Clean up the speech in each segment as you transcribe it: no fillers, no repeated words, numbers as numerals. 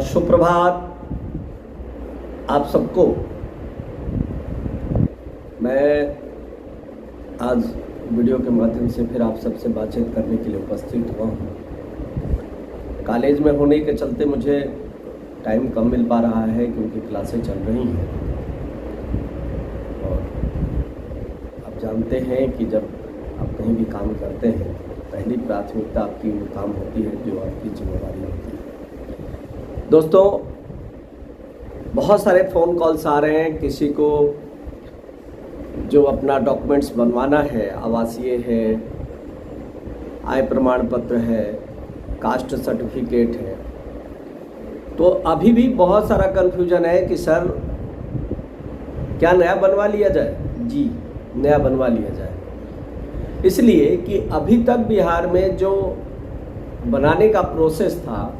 सुप्रभात आप सबको। मैं आज वीडियो के माध्यम से फिर आप सबसे बातचीत करने के लिए उपस्थित हुआ हूँ। कॉलेज में होने के चलते मुझे टाइम कम मिल पा रहा है क्योंकि क्लासें चल रही हैं और आप जानते हैं कि जब आप कहीं भी काम करते हैं पहली प्राथमिकता आपकी वो काम होती है जो आपकी जिम्मेदारी होती है। दोस्तों, बहुत सारे फ़ोन कॉल्स आ रहे हैं। किसी को जो अपना डॉक्यूमेंट्स बनवाना है, आवासीय है, आय प्रमाण पत्र है, कास्ट सर्टिफिकेट है, तो अभी भी बहुत सारा कन्फ्यूजन है कि सर क्या नया बनवा लिया जाए। जी, नया बनवा लिया जाए, इसलिए कि अभी तक बिहार में जो बनाने का प्रोसेस था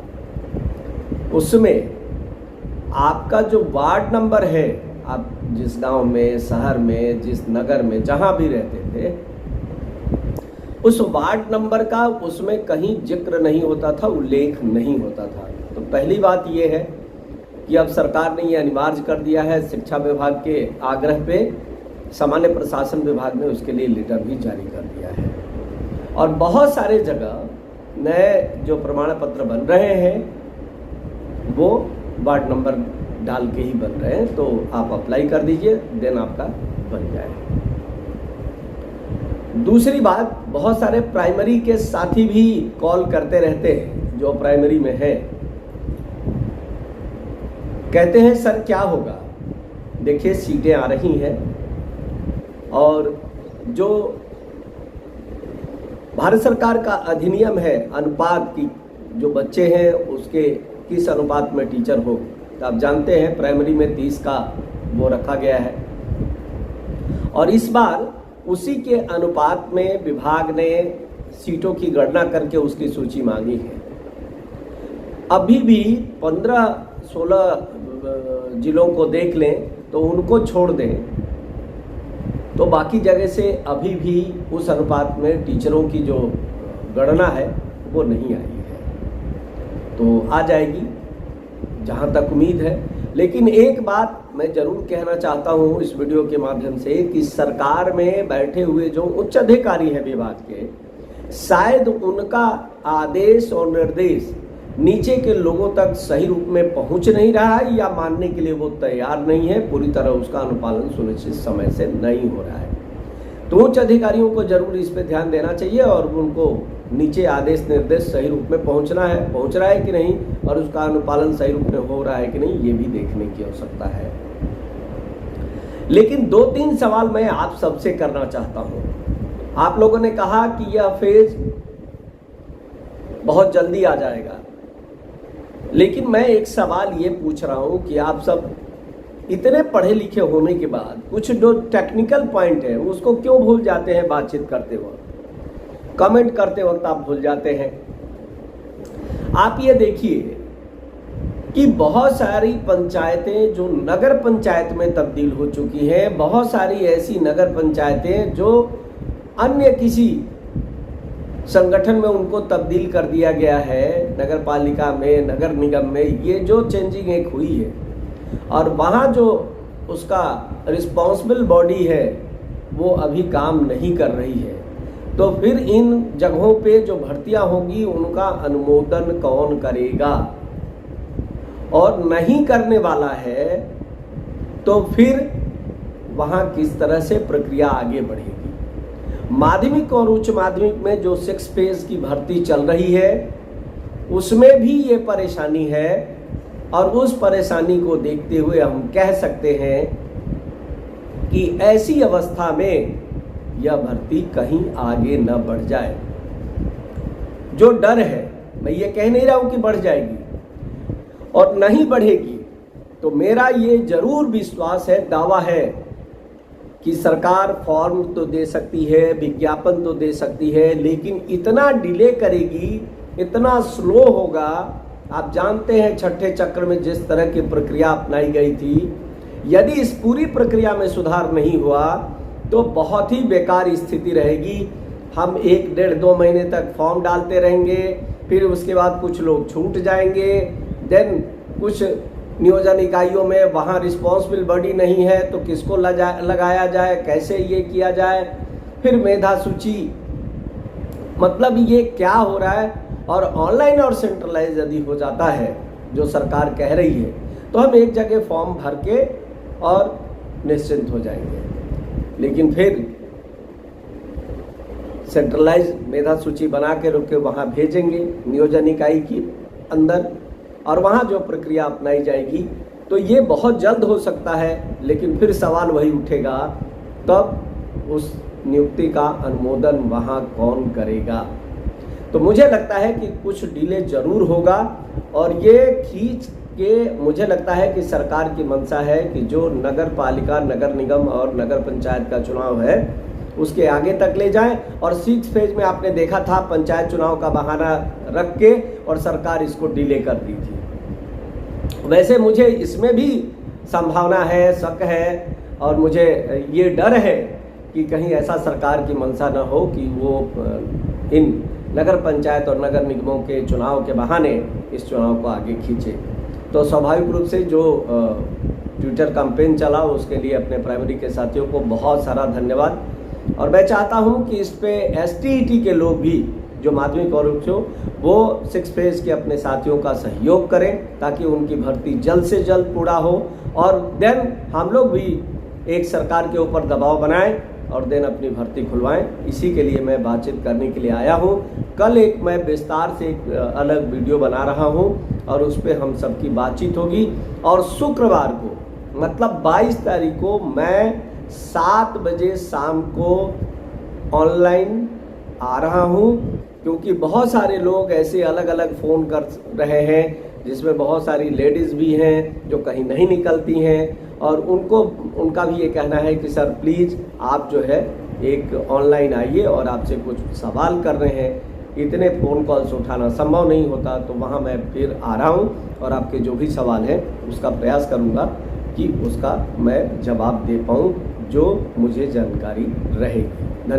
उसमें आपका जो वार्ड नंबर है, आप जिस गांव में, शहर में, जिस नगर में, जहां भी रहते थे, उस वार्ड नंबर का उसमें कहीं जिक्र नहीं होता था, उल्लेख नहीं होता था। तो पहली बात यह है कि अब सरकार ने ये अनिवार्य कर दिया है। शिक्षा विभाग के आग्रह पे सामान्य प्रशासन विभाग ने उसके लिए लेटर भी जारी कर दिया है और बहुत सारे जगह नए जो प्रमाण पत्र बन रहे हैं वो वार्ड नंबर डाल के ही बन रहे हैं। तो आप अप्लाई कर दीजिए, देन आपका बन जाए। दूसरी बात, बहुत सारे प्राइमरी के साथी भी कॉल करते रहते हैं जो प्राइमरी में है, कहते हैं सर क्या होगा। देखिए, सीटें आ रही हैं और जो भारत सरकार का अधिनियम है अनुपात की, जो बच्चे हैं उसके किस अनुपात में टीचर हो, तो आप जानते हैं प्राइमरी में 30 का वो रखा गया है और इस बार उसी के अनुपात में विभाग ने सीटों की गणना करके उसकी सूची मांगी है। अभी भी 15-16 जिलों को देख लें तो उनको छोड़ दें तो बाकी जगह से अभी भी उस अनुपात में टीचरों की जो गणना है वो नहीं आई है। तो आ जाएगी जहाँ तक उम्मीद है। लेकिन एक बात मैं जरूर कहना चाहता हूँ इस वीडियो के माध्यम से कि सरकार में बैठे हुए जो उच्च अधिकारी हैं विभाग के, शायद उनका आदेश और निर्देश नीचे के लोगों तक सही रूप में पहुंच नहीं रहा है या मानने के लिए वो तैयार नहीं है, पूरी तरह उसका अनुपालन सुनिश्चित समय से नहीं हो रहा है। तो उच्च अधिकारियों को जरूर इस पे ध्यान देना चाहिए और उनको नीचे आदेश निर्देश सही रूप में पहुंच रहा है कि नहीं और उसका अनुपालन सही रूप में हो रहा है कि नहीं, ये भी देखने की आवश्यकता है। लेकिन 2-3 सवाल मैं आप सबसे करना चाहता हूं। आप लोगों ने कहा कि यह फेज बहुत जल्दी आ जाएगा, लेकिन मैं एक सवाल ये पूछ रहा हूं कि आप सब इतने पढ़े लिखे होने के बाद कुछ जो टेक्निकल पॉइंट है उसको क्यों भूल जाते हैं। बातचीत करते वक्त, कमेंट करते वक्त आप भूल जाते हैं। आप ये देखिए कि बहुत सारी पंचायतें जो नगर पंचायत में तब्दील हो चुकी हैं, बहुत सारी ऐसी नगर पंचायतें जो अन्य किसी संगठन में उनको तब्दील कर दिया गया है, नगर पालिका में, नगर निगम में, ये जो चेंजिंग एक हुई है और वहाँ जो उसका रिस्पॉन्सिबल बॉडी है वो अभी काम नहीं कर रही है। तो फिर इन जगहों पे जो भर्तियां होंगी उनका अनुमोदन कौन करेगा, और नहीं करने वाला है तो फिर वहाँ किस तरह से प्रक्रिया आगे बढ़ेगी। माध्यमिक और उच्च माध्यमिक में जो 6 फेज की भर्ती चल रही है उसमें भी ये परेशानी है और उस परेशानी को देखते हुए हम कह सकते हैं कि ऐसी अवस्था में यह भर्ती कहीं आगे न बढ़ जाए। जो डर है, मैं ये कह नहीं रहा हूं कि बढ़ जाएगी और नहीं बढ़ेगी, तो मेरा ये जरूर विश्वास है, दावा है कि सरकार फॉर्म तो दे सकती है, विज्ञापन तो दे सकती है, लेकिन इतना डिले करेगी, इतना स्लो होगा। आप जानते हैं छठे चक्र में जिस तरह की प्रक्रिया अपनाई गई थी, यदि इस पूरी प्रक्रिया में सुधार नहीं हुआ तो बहुत ही बेकार स्थिति रहेगी। हम 1-1.5-2 महीने तक फॉर्म डालते रहेंगे, फिर उसके बाद कुछ लोग छूट जाएंगे, देन कुछ नियोजन इकाइयों में वहाँ रिस्पॉन्सिबल बॉडी नहीं है तो किसको लगाया जाए, कैसे ये किया जाए, फिर मेधा सूची, मतलब ये क्या हो रहा है। और ऑनलाइन और सेंट्रलाइज यदि हो जाता है जो सरकार कह रही है तो हम एक जगह फॉर्म भर के और निश्चिंत हो जाएंगे। लेकिन फिर सेंट्रलाइज मेधा सूची बना के रुके वहाँ भेजेंगे नियोजन इकाई की अंदर, और वहाँ जो प्रक्रिया अपनाई जाएगी तो ये बहुत जल्द हो सकता है। लेकिन फिर सवाल वही उठेगा, तब उस नियुक्ति का अनुमोदन वहाँ कौन करेगा। तो मुझे लगता है कि कुछ डिले जरूर होगा, और ये खींच के मुझे लगता है कि सरकार की मंशा है कि जो नगर पालिका, नगर निगम और नगर पंचायत का चुनाव है उसके आगे तक ले जाएं। और 6 फेज में आपने देखा था पंचायत चुनाव का बहाना रख के और सरकार इसको डिले कर दी थी। वैसे मुझे इसमें भी संभावना है, शक है, और मुझे ये डर है कि कहीं ऐसा सरकार की मंशा न हो कि वो इन नगर पंचायत और नगर निगमों के चुनाव के बहाने इस चुनाव को आगे खींचे। तो स्वाभाविक रूप से जो ट्विटर कैंपेन चला उसके लिए अपने प्राइमरी के साथियों को बहुत सारा धन्यवाद। और मैं चाहता हूं कि इस पे STET के लोग भी जो माध्यमिक और उच्च वो 6 फेज के अपने साथियों का सहयोग करें ताकि उनकी भर्ती जल्द से जल्द पूरा हो, और देन हम लोग भी एक सरकार के ऊपर दबाव बनाएं और देन अपनी भर्ती खुलवाएं। इसी के लिए मैं बातचीत करने के लिए आया हूं। कल एक मैं विस्तार से एक अलग वीडियो बना रहा हूं और उस पर हम सबकी बातचीत होगी। और शुक्रवार को मतलब 22 तारीख को मैं 7 बजे शाम को ऑनलाइन आ रहा हूं, क्योंकि बहुत सारे लोग ऐसे अलग अलग फ़ोन कर रहे हैं जिसमें बहुत सारी लेडीज़ भी हैं जो कहीं नहीं निकलती हैं, और उनका भी ये कहना है कि सर प्लीज़ आप जो है एक ऑनलाइन आइए और आपसे कुछ सवाल कर रहे हैं। इतने फ़ोन कॉल्स उठाना संभव नहीं होता, तो वहाँ मैं फिर आ रहा हूँ और आपके जो भी सवाल हैं उसका प्रयास करूँगा कि उसका मैं जवाब दे पाऊँ जो मुझे जानकारी रहेगी। धन्यवाद।